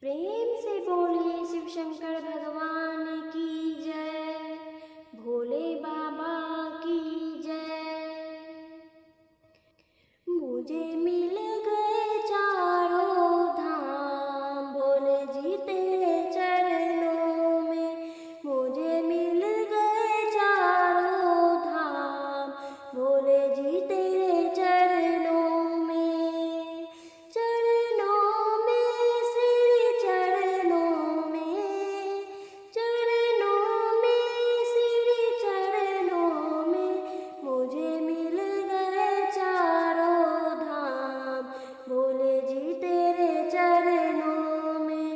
प्रेम से बोलिए शिव शंकर भगवान की जय, भोले बाबा की जय। मुझे मिल गए चारों धाम, भोले जी तेरे चरणों में। मुझे मिल गए चारों धाम, भोले जी तेरे चरणों में। चरणों में श्री चरणों में, चरणों में श्री चरणों में। मुझे मिल गए चारों धाम, भोले जी तेरे चरणों में।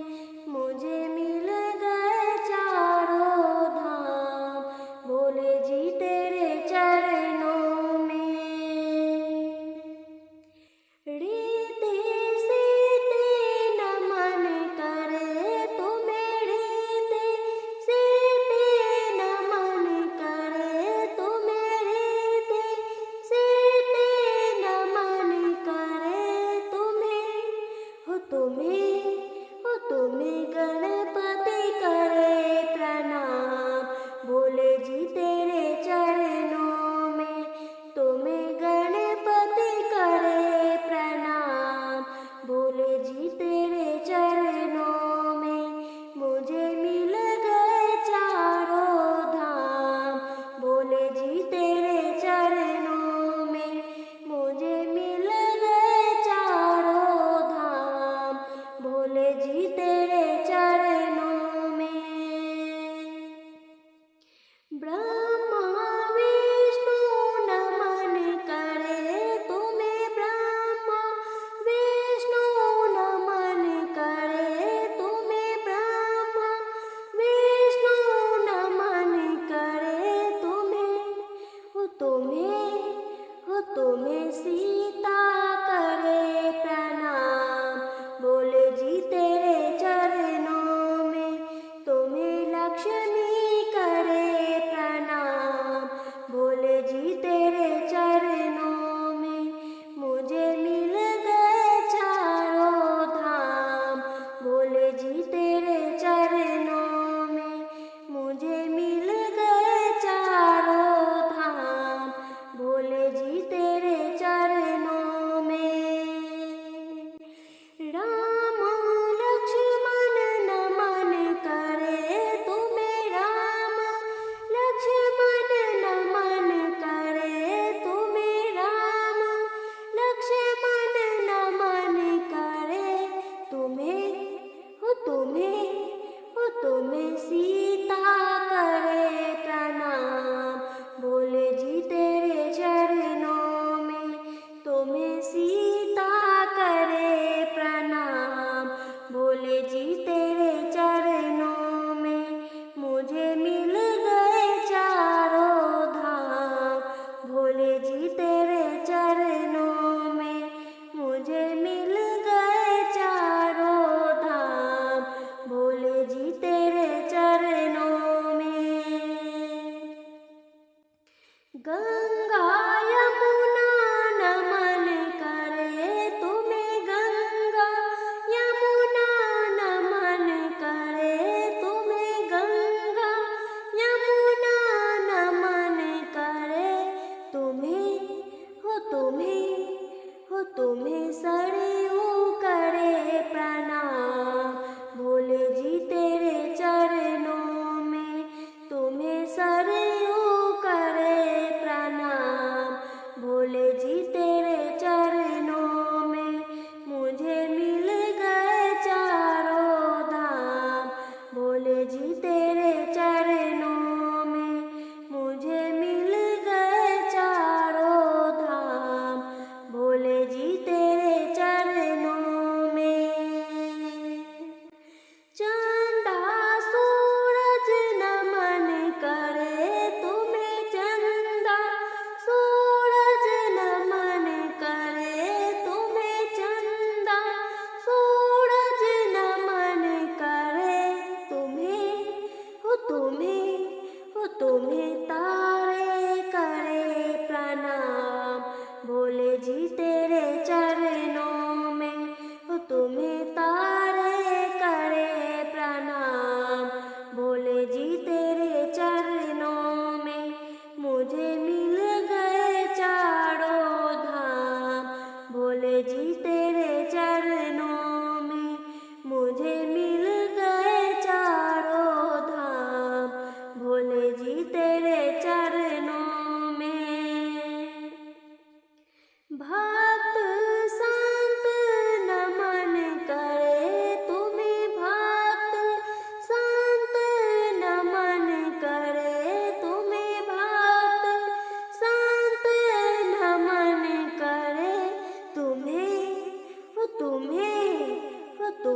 मुझे मिल गए चारों धाम, भोले जी तेरे चरणों में। रीते सीते नमन करे तुम्हें, रीते सीते नमन करे तुम्हें, रीते सीते नमन करे तुम्हें। हो तुम्हें गणपति करे प्रणाम, भोले जी तेरे चरणों में। तुम्हें गणपति करे प्रणाम, भोले जी तेरे चरणों में। मुझे मिल गए चारों धाम, भोले जी तेरे चरणों में। मुझे मिल गए चारों धाम, भोले जी तेरे चरणों में।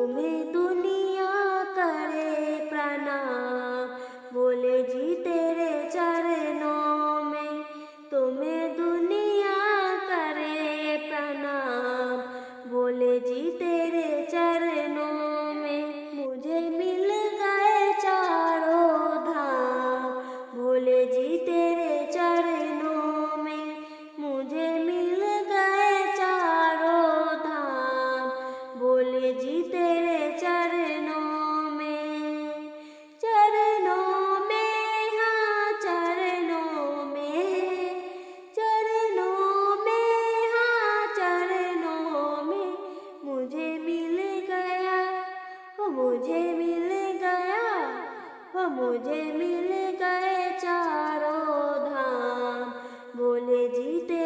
तुम्हें दुनिया करे प्रणाम, बोले जी तेरे चरणों में। तुम्हें दुनिया करे प्रणाम, बोले जी तेरे चरणों में। मुझे मिल गए चारों धाम, भोले जी तेरे चरणों में। मुझे मिल गए चारों धाम, भोले जी तेरे चरणों में। चरणों में, हाँ चरणों में, चरणों में, हाँ चरणों में। मुझे मिल गया, हो मुझे मिल गया, हो मुझे मिल गए चारों धाम, भोले जी तेरे